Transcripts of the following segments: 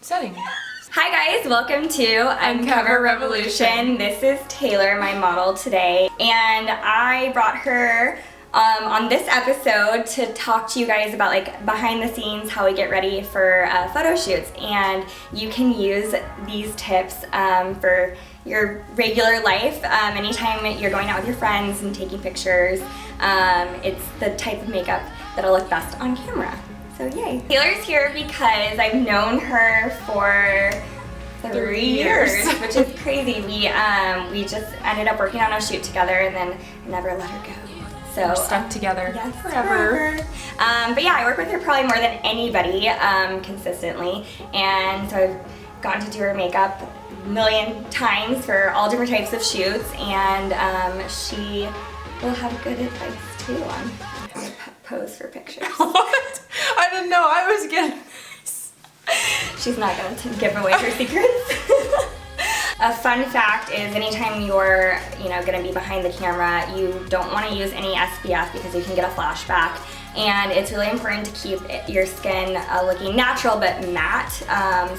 setting. Hi guys, welcome to Uncover Revolution. This is Taylor, my model today, and I brought her on this episode to talk to you guys about like behind the scenes, how we get ready for photo shoots. And you can use these tips for your regular life. Anytime you're going out with your friends and taking pictures, it's the type of makeup that'll look best on camera. So yay. Taylor's here because I've known her for 3 years, which is crazy. We just ended up working on a shoot together and then never let her go. So we're stuck together. Yes, forever. But yeah, I work with her probably more than anybody consistently, and so I've gotten to do her makeup a million times for all different types of shoots, and she will have good advice too on how to pose for pictures. What? I didn't know I was getting this. She's not going to give away her secrets. A fun fact is anytime you're, going to be behind the camera, you don't want to use any SPF because you can get a flashback. And it's really important to keep your skin looking natural but matte,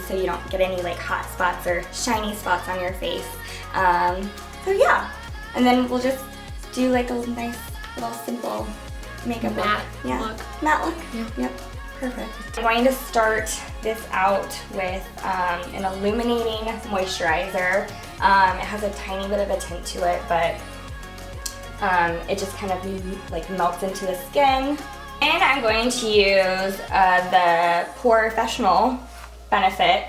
so you don't get any like hot spots or shiny spots on your face. So yeah, and then we'll just do like a nice little simple makeup matte look. Matte look. Yeah. Yep. Perfect. I'm going to start this out with an illuminating moisturizer. It has a tiny bit of a tint to it, but it just kind of like melts into the skin. And I'm going to use the POREfessional Benefit.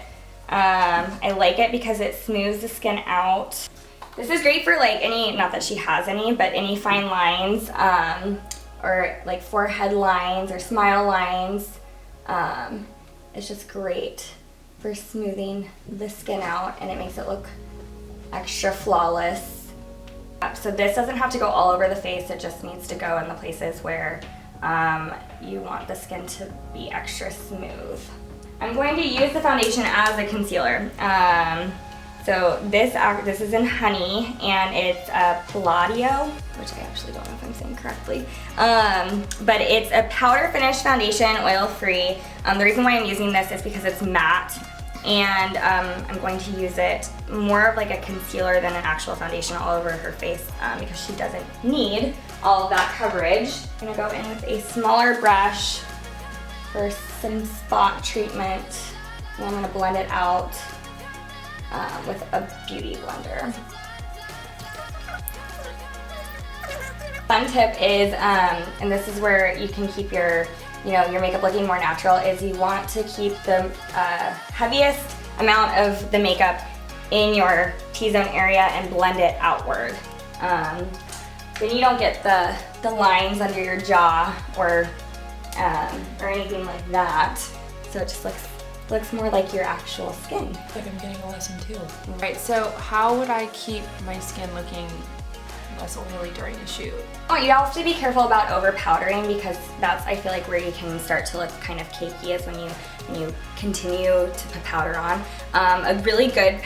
I like it because it smooths the skin out. This is great for like any, not that she has any, but any fine lines, or like forehead lines or smile lines. It's just great for smoothing the skin out, and it makes it look extra flawless. So this doesn't have to go all over the face, it just needs to go in the places where you want the skin to be extra smooth. I'm going to use the foundation as a concealer. So this is in Honey, and it's a Palladio, which I actually don't know if I'm saying correctly. But it's a powder finish foundation, oil-free. The reason why I'm using this is because it's matte, and I'm going to use it more of like a concealer than an actual foundation all over her face, because she doesn't need all of that coverage. I'm gonna go in with a smaller brush for some spot treatment, and I'm gonna blend it out with a beauty blender. Fun tip is, and this is where you can keep your makeup looking more natural, is you want to keep the heaviest amount of the makeup in your T-zone area and blend it outward. Then you don't get the lines under your jaw or anything like that. So it just looks more like your actual skin. It's like I'm getting a lesson too. Right, so how would I keep my skin looking less oily during a shoot? Oh, you have to be careful about over powdering, because that's, I feel like, where you can start to look kind of cakey, is when you continue to put powder on. A really good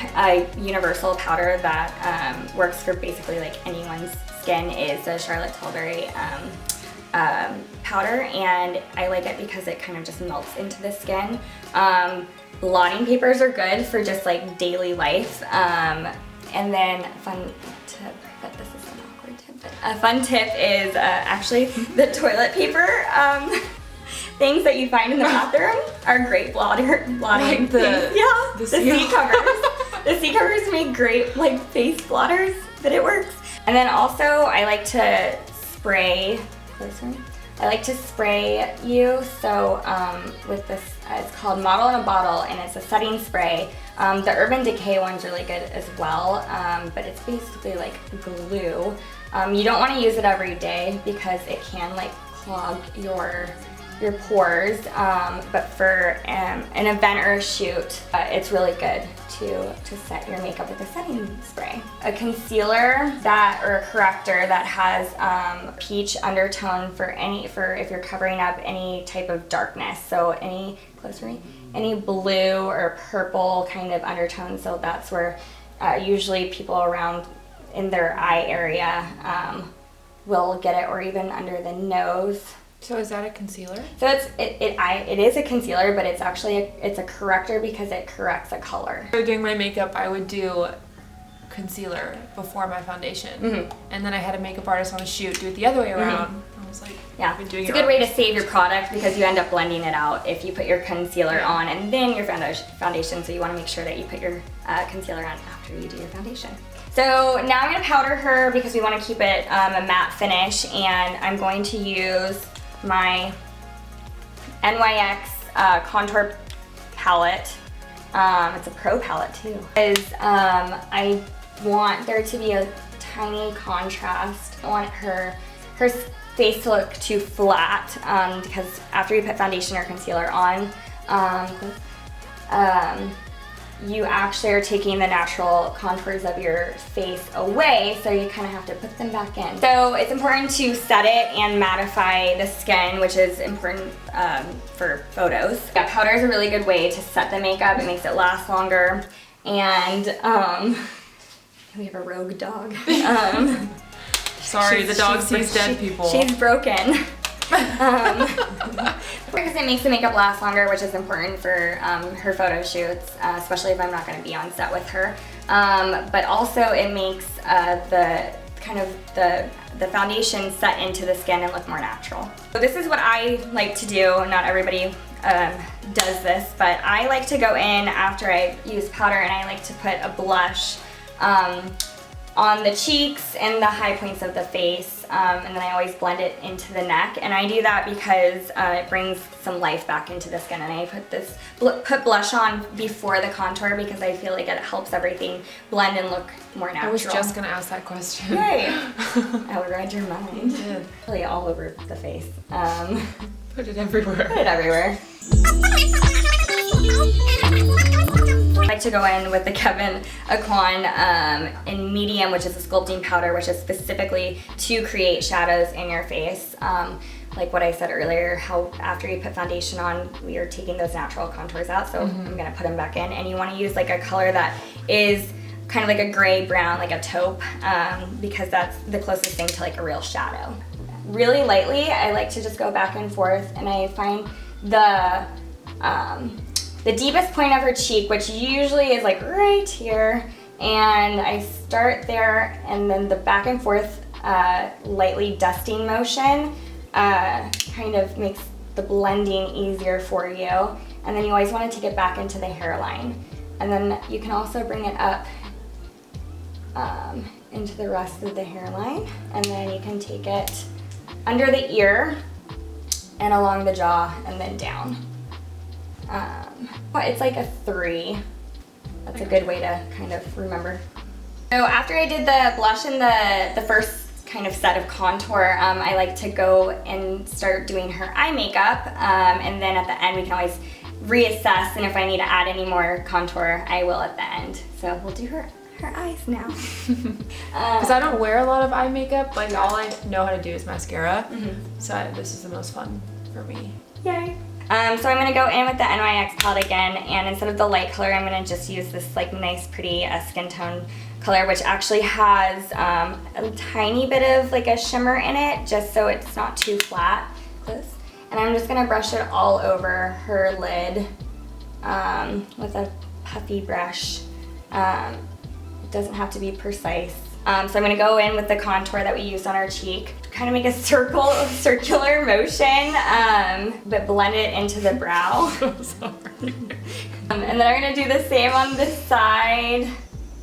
universal powder that works for basically like anyone's skin is the Charlotte Tilbury powder, and I like it because it kind of just melts into the skin. Blotting papers are good for just like daily life. And then fun tip, but this is an awkward tip, but a fun tip is actually the toilet paper things that you find in the bathroom are great blotting like things. Yeah, the seat covers. The seat covers make great like face blotters, but it works. And then also I like to spray, I like to spray you, so with this, it's called Model in a Bottle, and it's a setting spray. The Urban Decay one's really good as well, but it's basically like glue. You don't want to use it every day because it can like clog your pores, but for an event or a shoot, it's really good to set your makeup with a setting spray. A concealer or a corrector that has peach undertone for if you're covering up any type of darkness. So any blue or purple kind of undertone. So that's where usually people around in their eye area will get it, or even under the nose. So is that a concealer? So it is a concealer, but it's actually it's a corrector because it corrects a color. For doing my makeup, I would do concealer before my foundation, and then I had a makeup artist on a shoot do it the other way around. I was like, Yeah, I've been doing it's a it good way wrong. to save your product because you end up blending it out if you put your concealer on and then your foundation. So you want to make sure that you put your concealer on after you do your foundation. So now I'm going to powder her because we want to keep it a matte finish, and I'm going to use my NYX contour palette. It's a pro palette too. Because I want there to be a tiny contrast. I want her face to look too flat because after you put foundation or concealer on, you actually are taking the natural contours of your face away, so you kind of have to put them back in. So it's important to set it and mattify the skin, which is important for photos. Yeah, powder is a really good way to set the makeup. It makes it last longer, and we have a rogue dog. Sorry, the dog sees dead people. She's broken. Because it makes the makeup last longer, which is important for her photo shoots, especially if I'm not going to be on set with her. But also it makes the foundation set into the skin and look more natural. So this is what I like to do. Not everybody does this, but I like to go in after I use powder, and I like to put a blush on the cheeks and the high points of the face, and then I always blend it into the neck. And I do that because it brings some life back into the skin, and I put blush on before the contour because I feel like it helps everything blend and look more natural. I was just gonna ask that question. Right. I read your mind. You did. Really all over the face. Put it everywhere. Put it everywhere. I like to go in with the Kevyn Aucoin in medium, which is a sculpting powder, which is specifically to create shadows in your face. Like what I said earlier, how after you put foundation on, we are taking those natural contours out, so I'm gonna put them back in. And you wanna use like a color that is kind of like a gray brown, like a taupe, because that's the closest thing to like a real shadow. Really lightly, I like to just go back and forth, and I find the deepest point of her cheek, which usually is like right here, and I start there, and then the back and forth lightly dusting motion kind of makes the blending easier for you. And then you always want to take it back into the hairline, and then you can also bring it up into the rest of the hairline, and then you can take it under the ear and along the jaw and then down. But it's like a 3. That's a good way to kind of remember. So after I did the blush and the first kind of set of contour, I like to go and start doing her eye makeup, and then at the end we can always reassess, and if I need to add any more contour, I will at the end. So we'll do her eyes now. Because I don't wear a lot of eye makeup, like all I know how to do is mascara, so this is the most fun for me. Yay. So I'm gonna go in with the NYX palette again, and instead of the light color, I'm gonna just use this like nice pretty skin tone color, which actually has a tiny bit of like a shimmer in it, just so it's not too flat. And I'm just gonna brush it all over her lid with a puffy brush. It doesn't have to be precise. So I'm gonna go in with the contour that we used on our cheek, kind of make a circular motion, but blend it into the brow. Sorry. And then I'm gonna do the same on this side.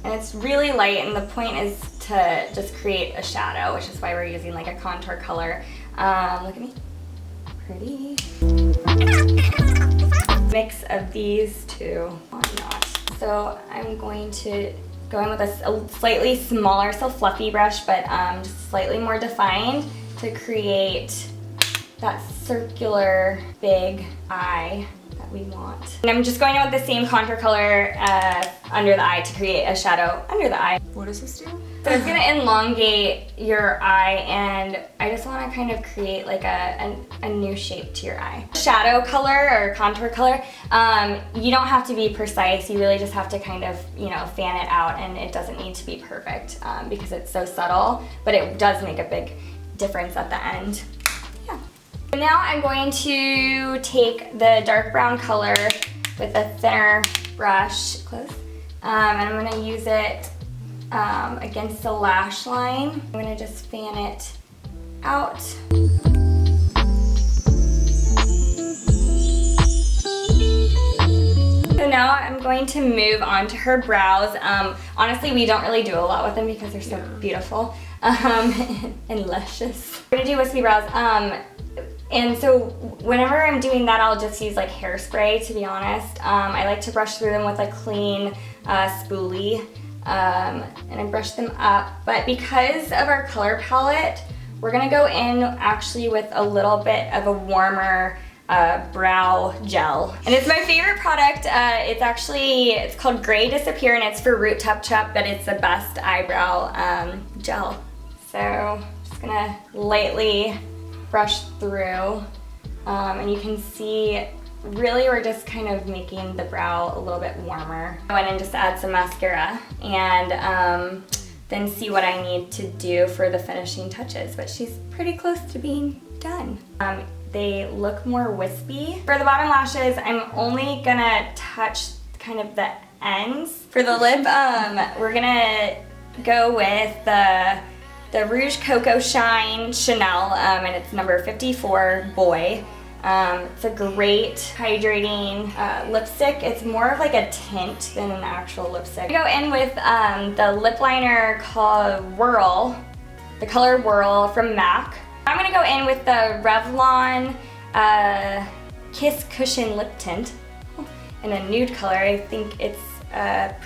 And it's really light, and the point is to just create a shadow, which is why we're using like a contour color. Look at me, pretty. Mix of these two, why not? So I'm going to go in with a slightly smaller, still fluffy brush, but just slightly more defined to create that circular big eye that we want. And I'm just going in with the same contour color under the eye to create a shadow under the eye. What does this do? So it's gonna elongate your eye, and I just wanna kind of create like a new shape to your eye. Shadow color or contour color, you don't have to be precise. You really just have to kind of, fan it out, and it doesn't need to be perfect because it's so subtle, but it does make a big difference at the end. Yeah. Now I'm going to take the dark brown color with a thinner brush, close, and I'm gonna use it against the lash line. I'm gonna just fan it out. So now I'm going to move on to her brows. Honestly, we don't really do a lot with them because they're so beautiful and luscious. We're gonna do wispy brows. And so whenever I'm doing that, I'll just use like hairspray, to be honest. I like to brush through them with a clean spoolie, and I brush them up. But because of our color palette, we're gonna go in actually with a little bit of a warmer brow gel. And it's my favorite product. It's called Gray Disappear, and it's for Root Touch Up, but it's the best eyebrow gel. So I'm just gonna lightly brush through, and you can see really we're just kind of making the brow a little bit warmer. I went and just add some mascara and then see what I need to do for the finishing touches, but she's pretty close to being done. They look more wispy. For the bottom lashes, I'm only gonna touch kind of the ends. For the lip, we're gonna go with the Rouge Coco Shine Chanel, and it's number 54 Boy. It's a great hydrating lipstick. It's more of like a tint than an actual lipstick. I go in with the lip liner called Whirl, the color Whirl from MAC. I'm gonna go in with the Revlon Kiss Cushion Lip Tint in a nude color. I think it's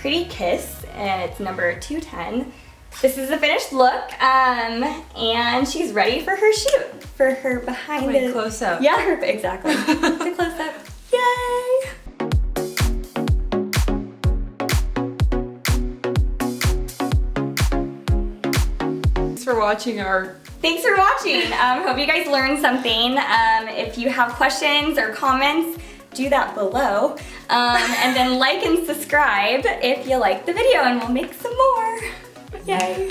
Pretty Kiss, and it's number 210. This is the finished look, and she's ready for her shoot, for her behind the close up. Yeah, exactly. The close up. Yay! Thanks for watching our. Thanks for watching. Hope you guys learned something. If you have questions or comments, do that below, and then like and subscribe if you like the video, and we'll make some more. Yay!